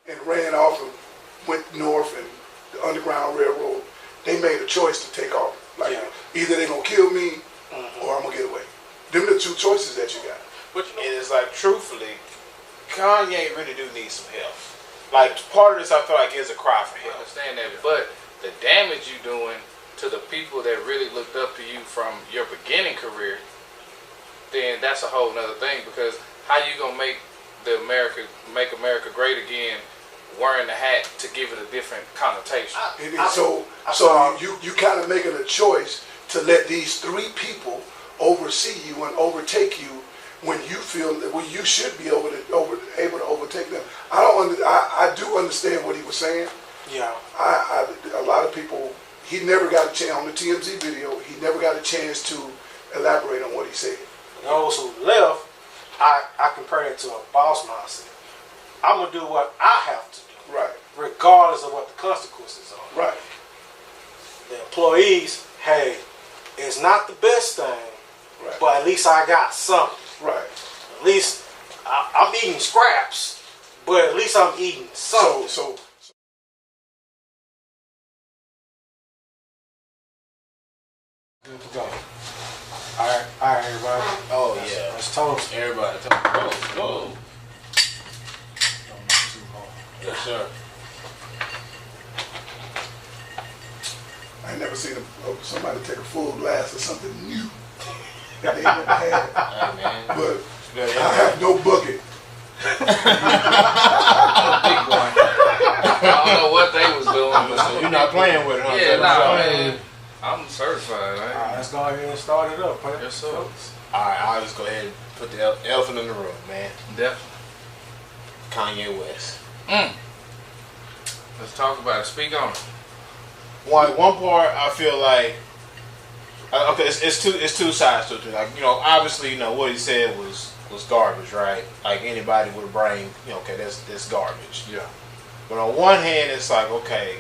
and ran off and went north and the Underground Railroad, they made a choice to take off. Like either they're gonna kill me or I'm gonna get away. Them the two choices that you got. But you know, and it's like, truthfully, Kanye really do need some help. Like, part of this I feel like is a cry for help. I understand that, but the damage you doing to the people that really looked up to you from your beginning career, then that's a whole nother thing. Because how you gonna make America great again wearing the hat to give it a different connotation? So you kind of making a choice to let these three people oversee you and overtake you when you feel that you should be able to overtake them. I do understand what he was saying. Yeah. A lot of people, he never got a chance on the TMZ video. He never got a chance to elaborate on what he said. Those who left, I compare it to a boss mindset. I'm gonna do what I have to do, right, regardless of what the consequences are. Right. The employees, hey, it's not the best thing, right, but at least I got something. Right. At least I'm eating scraps, but at least I'm eating something. So good to go. All right, everybody. Oh yeah. Let's toast. Everybody toast. Whoa. Yes, sir. I ain't never seen somebody take a full glass of something new that they never had. Hey, man. But I have no bucket. Big boy. I don't know what they was doing, but You're not playing with it, huh? yeah, nah, man. I'm certified. All right, let's go ahead and start it up, man. Yes, sir. All right, I'll just go ahead and put the elephant in the room, man. Definitely. Kanye West. Let's talk about it. Speak on it. One part I feel like okay, it's two sides to it. Like, you know, obviously, you know what he said was garbage, right? Like anybody with a brain, you know, okay, that's garbage. Yeah. But on one hand, it's like, okay,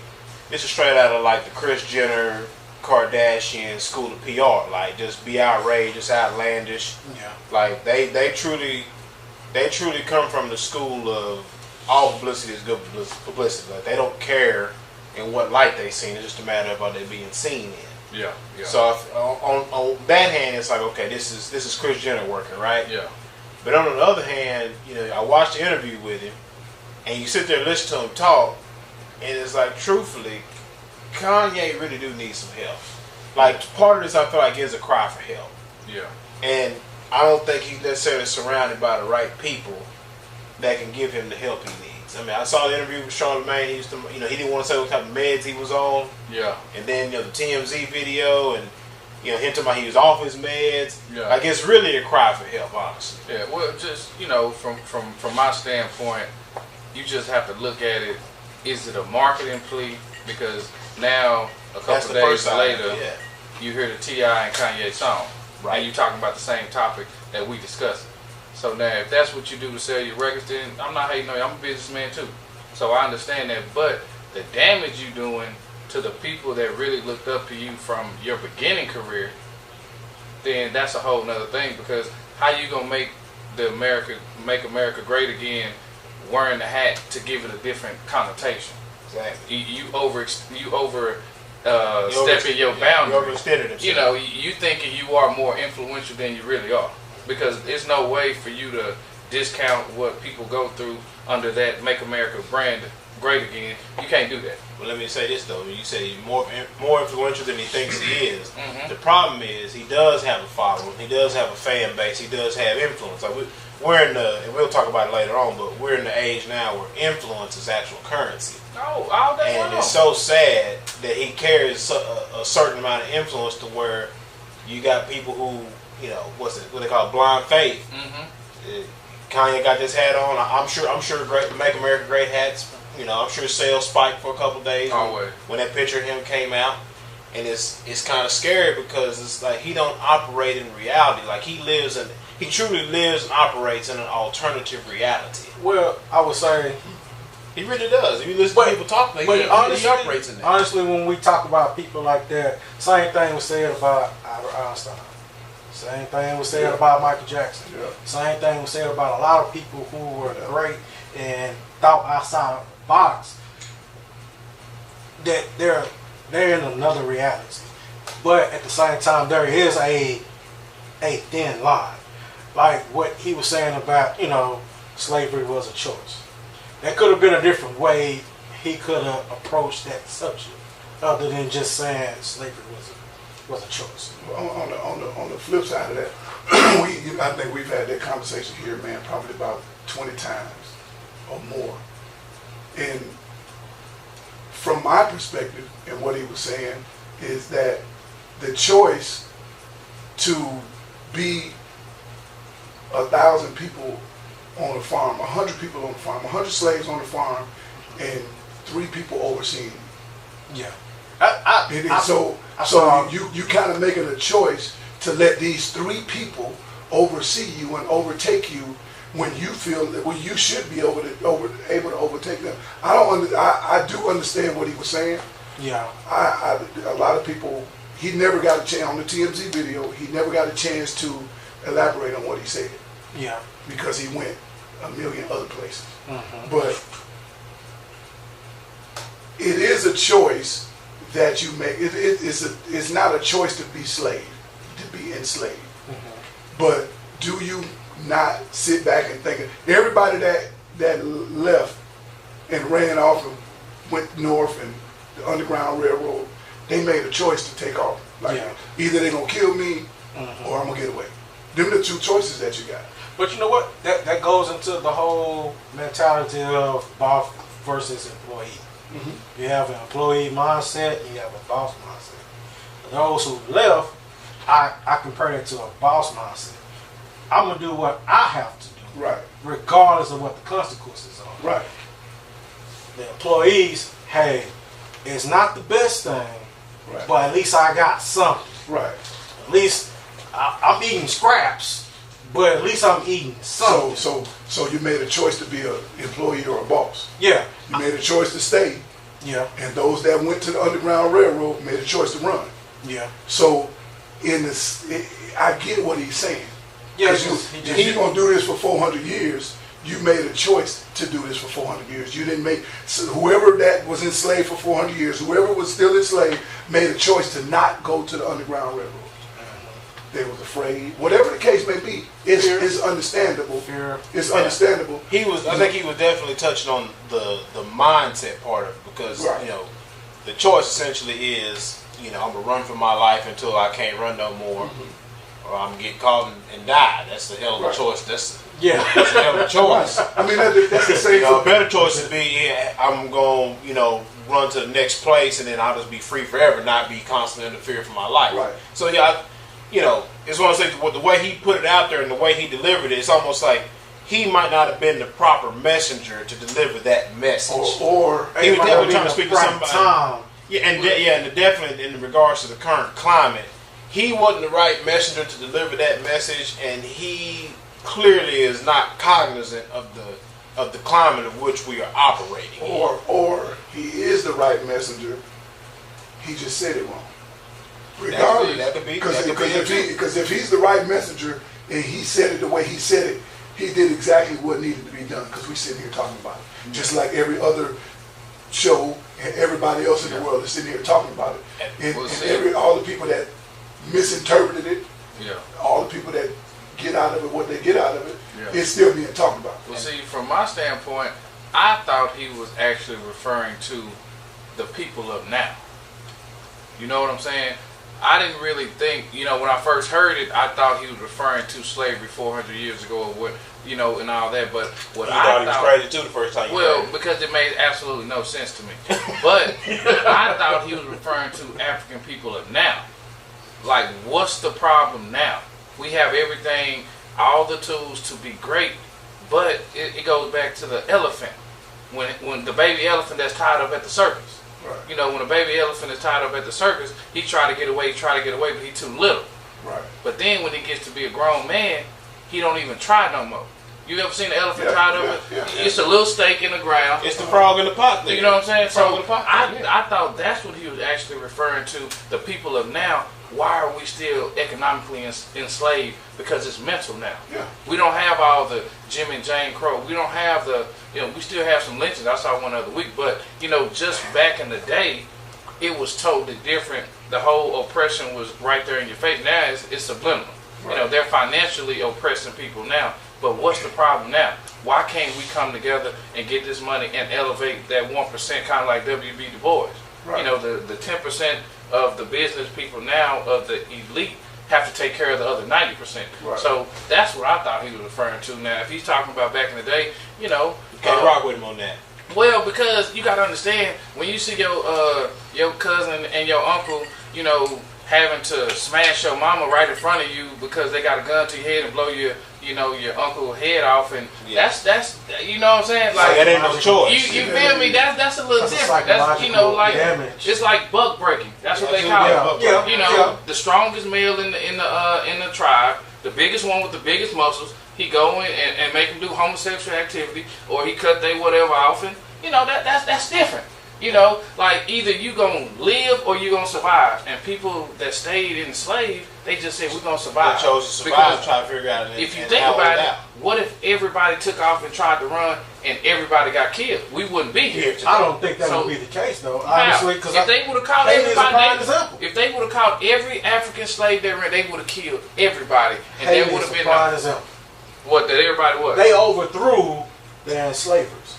this is straight out of like the Kris Jenner, Kardashian school of PR. Like, just be outrageous, outlandish. Yeah. Like they truly come from the school of all publicity is good publicity. Like, they don't care in what light they seen. It's just a matter of how they being seen in. Yeah. Yeah. So on that hand, it's like, okay, this is Kris Jenner working, right? Yeah. But on the other hand, you know, I watched the interview with him, and you sit there and listen to him talk, and it's like, truthfully, Kanye really do need some help. Like, part of this I feel like is a cry for help. Yeah. And I don't think he's necessarily surrounded by the right people that can give him the help he needs. I mean, I saw the interview with Charlamagne. He used to, you know, he didn't want to say what type of meds he was on. Yeah. And then, you know, the TMZ video, and, you know, him talking about he was off his meds. Yeah. Like, it's really a cry for help, honestly. Yeah. Well, just, you know, from my standpoint, you just have to look at it. Is it a marketing plea? Because now, a couple days later, you hear the T.I. and Kanye song. Right. And you talking about the same topic that we discussed. So now, if that's what you do to sell your records, then I'm not hating on you. I'm a businessman too. So I understand that. But the damage you doing to the people that really looked up to you from your beginning career, then that's a whole nother thing. Because how you gonna make America great again wearing the hat to give it a different connotation? Exactly. You stepping your boundary. You overextended himself. You know, you thinking you are more influential than you really are. Because there's no way for you to discount what people go through under that Make America brand great again. You can't do that. Well, let me say this though. You say he's more influential than he thinks he is. Mm-hmm. The problem is he does have a following. He does have a fan base. He does have influence. Like we're in the, and we'll talk about it later on, but we're in the age now where influence is actual currency. Oh, all day long. And it's so sad that he carries a certain amount of influence to where you got people who, you know, what they call blind faith. Mm-hmm. Kanye got this hat on. I'm sure great Make America Great hats. You know, I'm sure sales spiked for a couple of days when that picture of him came out, and it's kind of scary because it's like he don't operate in reality. Like he truly lives and operates in an alternative reality. Well, I would say he really does. If you listen to people talk, he operates in that. Honestly, when we talk about people like that, same thing was said about Albert Einstein. Same thing was said about Michael Jackson. Yeah. Same thing was said about a lot of people who were great and thought outside of the box, that they're in another reality. But at the same time, there is a thin line. Like what he was saying about, slavery was a choice. That could have been a different way he could have approached that subject, other than just saying slavery was a choice. On the flip side of that, I think we've had that conversation here, man, probably about 20 times or more. And from my perspective, and what he was saying is that the choice to be 1,000 people on a farm, 100 people on the farm, 100 slaves on the farm, and 3 people overseeing you. Yeah. So you kind of making a choice to let these 3 people oversee you and overtake you when you feel that you should be able to overtake them. I do understand what he was saying. Yeah. A lot of people, he never got a chance on the TMZ video. He never got a chance to elaborate on what he said. Yeah. Because he went a million other places. Mm-hmm. But it is a choice that you make. It's not a choice to be enslaved. Mm-hmm. But do you not sit back and think, everybody that left and ran off and went north and the Underground Railroad, they made a choice to take off. Either they're going to kill me or I'm going to get away. Them are the 2 choices that you got. But you know what? That goes into the whole mentality of boss versus employee. Mm-hmm. You have an employee mindset and you have a boss mindset. For those who left, I compare it to a boss mindset. I'm going to do what I have to do. Right. Regardless of what the consequences are. Right. The employees, hey, it's not the best thing, right, but at least I got something. Right. At least I'm eating scraps, but at least I'm eating something. So you made a choice to be an employee or a boss. Yeah. You made a choice to stay. Yeah. And those that went to the Underground Railroad made a choice to run. Yeah. So I get what he's saying. Yeah. If you're going to do this for 400 years, you made a choice to do this for 400 years. You didn't make, whoever that was enslaved for 400 years, whoever was still enslaved, made a choice to not go to the Underground Railroad. They was afraid. Whatever the case may be, it's understandable. It's understandable. I think he was definitely touching on the mindset part of it, because right, the choice essentially is, I'm gonna run for my life until I can't run no more, or I'm gonna get caught and die. That's the hell of a choice. That's a hell of a choice. I mean, that's the same. A better choice would be, I'm going, run to the next place, and then I'll just be free forever, not be constantly under fear for my life. Right. So it's one of those things. The way he put it out there and the way he delivered it, it's almost like he might not have been the proper messenger to deliver that message. Or he was definitely trying to speak to somebody. Time. Yeah, and definitely in regards to the current climate, he wasn't the right messenger to deliver that message, and he clearly is not cognizant of the climate of which we are operating. Or he is the right messenger. He just said it wrong. Regardless, that could be. Because if he's the right messenger and he said it the way he said it, he did exactly what needed to be done. Because we're sitting here talking about it, just like every other show and everybody else in the world is sitting here talking about it. And all the people that misinterpreted it, all the people that get out of it what they get out of it, it's still being talked about. Well, see, from my standpoint, I thought he was actually referring to the people of now. You know what I'm saying? I didn't really think, when I first heard it, I thought he was referring to slavery 400 years ago, or what, and all that. But what I thought he was crazy too the first time. Because it made absolutely no sense to me. But I thought he was referring to African people of now. Like, what's the problem now? We have everything, all the tools to be great, but it goes back to the elephant. When the baby elephant that's tied up at the circus. Right. When a baby elephant is tied up at the circus, he try to get away, but he's too little. Right. But then when he gets to be a grown man, he don't even try no more. You ever seen an elephant tied up? It's a little stake in the ground. It's the frog in the pot thing. You know what I'm saying? So I thought that's what he was actually referring to, the people of now, why are we still economically enslaved? Because it's mental now. Yeah. We don't have all the Jim and Jane Crow. We don't have the, we still have some lynchings. I saw one other week. But, just back in the day, it was totally different. The whole oppression was right there in your face. Now it's subliminal. Right. They're financially oppressing people now. But what's the problem now? Why can't we come together and get this money and elevate that 1%, kind of like W.B. Du Bois? Right. The 10% of the business people now, of the elite, have to take care of the other 90%. Right. So that's what I thought he was referring to. Now, if he's talking about back in the day, you can't rock with him on that. Well, because you got to understand, when you see your cousin and your uncle, having to smash your mama right in front of you because they got a gun to your head and blow your uncle's head off, and that's you know what I'm saying? Like, that ain't no choice. You feel me? That's a little different. That's like damage. It's like buck breaking. That's what they call it. Yeah. The strongest male in the tribe, the biggest one with the biggest muscles, he go in and make them do homosexual activity, or he cut they whatever off, and that's different. Like, either you gonna live or you gonna survive. And people that stayed enslaved, they just said, we're gonna survive. They chose to survive, try to figure out. If you think about it, what if everybody took off and tried to run and everybody got killed? We wouldn't be here today. I don't think that would be the case, though. Honestly, because if they would have caught everybody, if they would have caught every African slave they ran, they would have killed everybody, and there would have been what that everybody was. They overthrew the enslavers.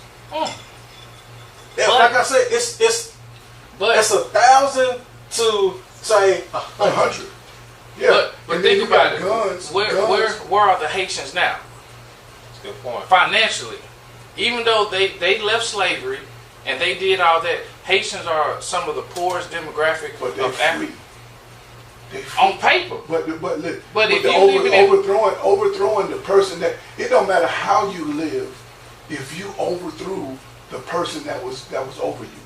Yeah, like I said, it's 1,000 to say 100. Yeah, but think about it. Guns. Where are the Haitians now? That's a good point. Financially, even though they left slavery and they did all that, Haitians are some of the poorest demographic of Africa. On paper, but if you overthrowing the person, that it don't matter how you live, if you overthrew the person that was over you,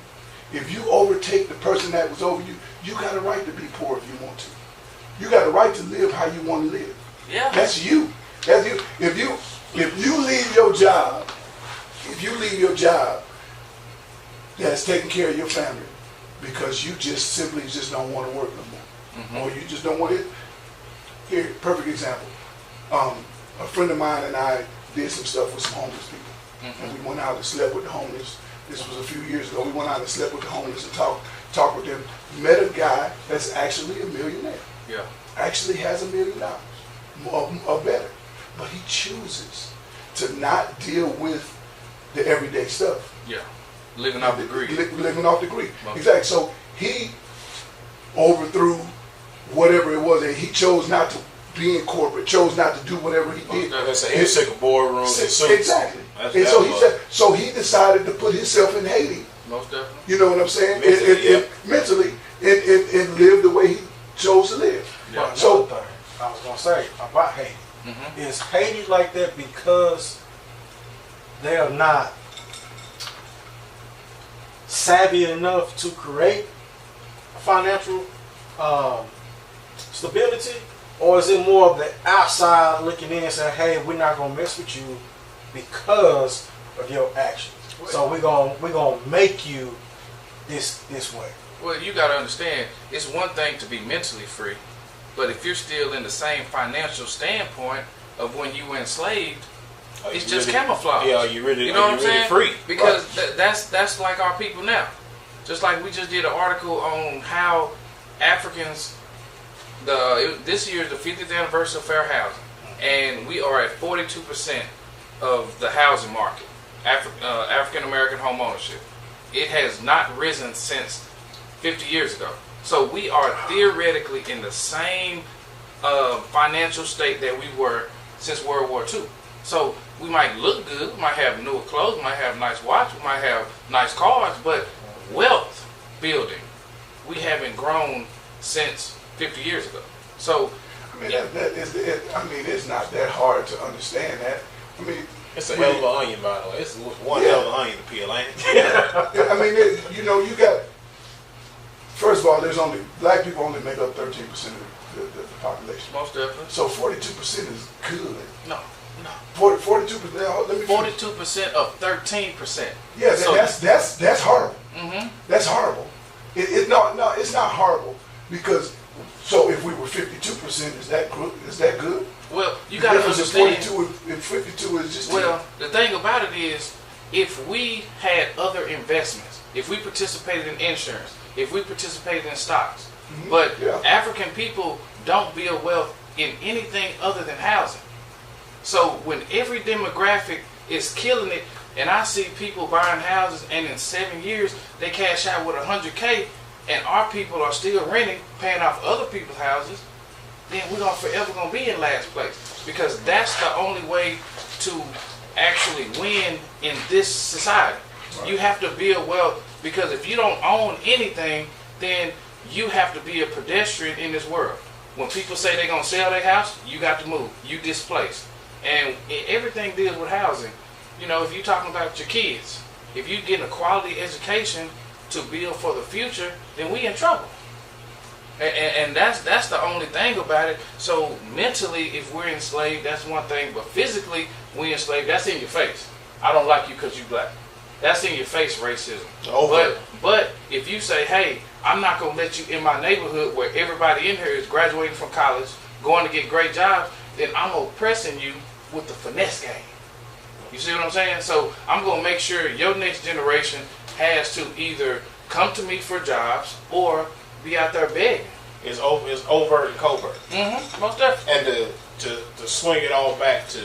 if you overtake the person that was over you, you got a right to be poor if you want to. You got a right to live how you want to live. Yeah, that's you. That's you. If you leave your job, that's taking care of your family because you just simply don't want to work no more, or you just don't want it. Here, perfect example. A friend of mine and I did some stuff with some homeless people. And we went out and slept with the homeless. This was a few years ago. We went out and slept with the homeless and talked with them. Met a guy that's actually a millionaire. Yeah. Actually has $1 million or better. But he chooses to not deal with the everyday stuff. Yeah. Living off the greed. Living off the greed. Exactly. So he overthrew whatever it was, and he chose not to be in corporate, chose not to do whatever he did. He was sick of boardrooms. Exactly. And so he decided to put himself in Haiti. Most definitely. You know what I'm saying? Mentally, and live the way he chose to live. Yeah. So thing I was gonna say about Haiti is Haiti like that because they are not savvy enough to create financial stability, or is it more of the outside looking in and saying, hey, we're not gonna mess with you because of your actions. So we're gonna make you this way. Well, you gotta understand, it's one thing to be mentally free, but if you're still in the same financial standpoint of when you were enslaved, it's just really, camouflage. Yeah, you know what I'm saying? Free. Because that's like our people now. Just like we just did an article on how Africans, this year is the 50th anniversary of fair housing, and we are at 42% of the housing market, African American home ownership. It has not risen since 50 years ago. So we are theoretically in the same financial state that we were since World War II. So we might look good, we might have newer clothes, we might have nice watch, we might have nice cars, but wealth building, we haven't grown since 50 years ago. So I mean, it's not that hard to understand that. I mean, it's a hell of an onion, by the way. It's one hell of an onion to peel, ain't it? I mean, you got. First of all, black people only make up 13% of the population. Most definitely. So 42% is good. No. 42%. Let me 42% of 13%. Yeah, so that's horrible. That's horrible. It's not horrible because So if we were 52%, is that good? Is that good? Well, you got to understand. 42 and 52 is just. Well, the thing about it is, if we had other investments, if we participated in insurance, if we participated in stocks, but African people don't build wealth in anything other than housing. So when every demographic is killing it, and I see people buying houses, and in 7 years they cash out with $100K, and our people are still renting, paying off other people's houses, then we're forever gonna be in last place, because that's the only way to actually win in this society. Right. You have to build wealth, because if you don't own anything, then you have to be a pedestrian in this world. When people say they're gonna sell their house, you got to move. You displaced, and everything deals with housing. You know, if you're talking about your kids, if you're getting a quality education to build for the future, then we in trouble. And that's the only thing about it. So mentally, if we're enslaved, that's one thing. But physically, we enslaved. That's in your face. I don't like you because you black. That's in your face racism. But if you say, hey, I'm not gonna let you in my neighborhood where everybody in here is graduating from college, going to get great jobs, then I'm oppressing you with the finesse game. You see what I'm saying? So I'm gonna make sure your next generation has to either come to me for jobs or be out there begging. It's overt and covert. Most definitely. And to swing it all back to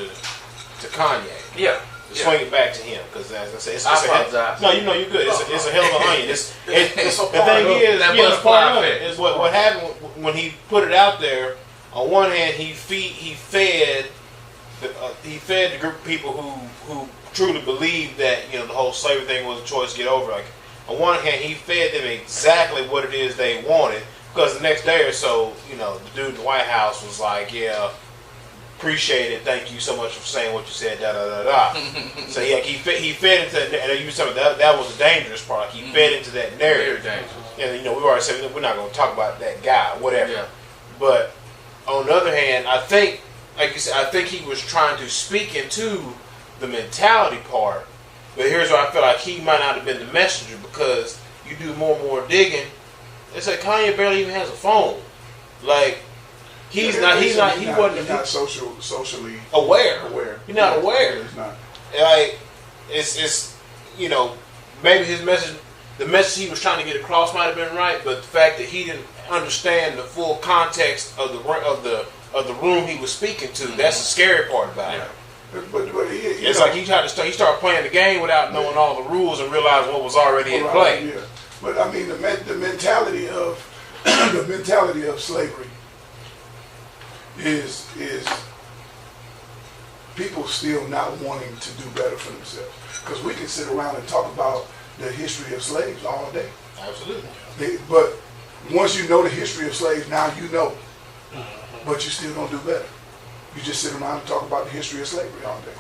Kanye. Yeah. Swing it back to him, because as I say, it's I apologize. No, you know you're good. It's a hell of an onion. The thing is, part of it is what happened when he put it out there. On one hand, he fed the group of people who truly believed that, you know, the whole slavery thing was a choice to get over. Like, on one hand, he fed them exactly what it is they wanted, because the next day or so, you know, the dude in the White House was like, yeah, appreciate it, thank you so much for saying what you said, da da da da. So yeah, he fed into that, and you said that was the dangerous part. He fed into that narrative. Very dangerous. And you know, we already said we're not going to talk about that guy, whatever. Yeah. But on the other hand, I think, like you said, I think he was trying to speak into the mentality part. But here's where I feel like he might not have been the messenger, because you do more and more digging. It's like Kanye barely even has a phone. Like, he wasn't socially aware. He's not aware. He's not. Like, it's you know, maybe his message, the message he was trying to get across might have been right, but the fact that he didn't understand the full context of the room he was speaking to, that's the scary part about it. But it's like he started playing the game without knowing all the rules and realizing what was already in play. Yeah. But I mean, the mentality of the mentality of slavery is people still not wanting to do better for themselves. Because we can sit around and talk about the history of slaves all day. Absolutely. But once you know the history of slaves, now you know. But you still don't do better. You just sit around and talk about the history of slavery all day.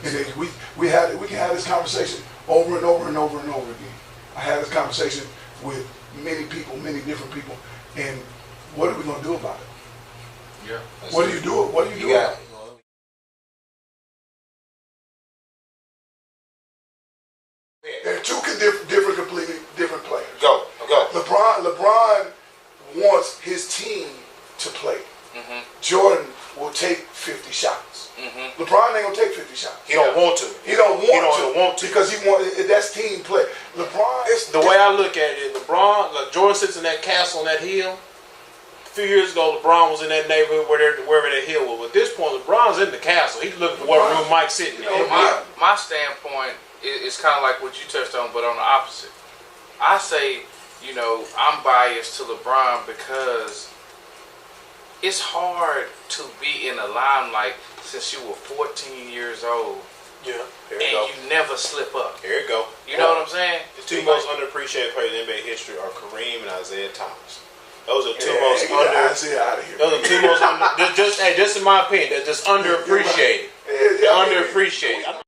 And then we can have this conversation over and over and over and over again. I had this conversation with many people, many different people, and what are we going to do about it? Yeah. What do you do? What do you do? They're two completely different players. Go. LeBron wants his team to play. Jordan will take 50 shots. LeBron ain't gonna take 50 shots. He don't want to. He don't want to because that's team play. LeBron. The way I look at it, Jordan sits in that castle on that hill. A few years ago, LeBron was in that neighborhood wherever that hill was. At this point, LeBron's in the castle. He's looking for what room Mike's sitting in. My standpoint is kind of like what you touched on, but on the opposite. I say, you know, I'm biased to LeBron because it's hard to be in the limelight since you were 14 years old. Yeah. And you never slip up. Here you go. You know what I'm saying? The two most underappreciated players in NBA history are Kareem and Isaiah Thomas. Those are two most just in my opinion, they're just underappreciated. They're underappreciated.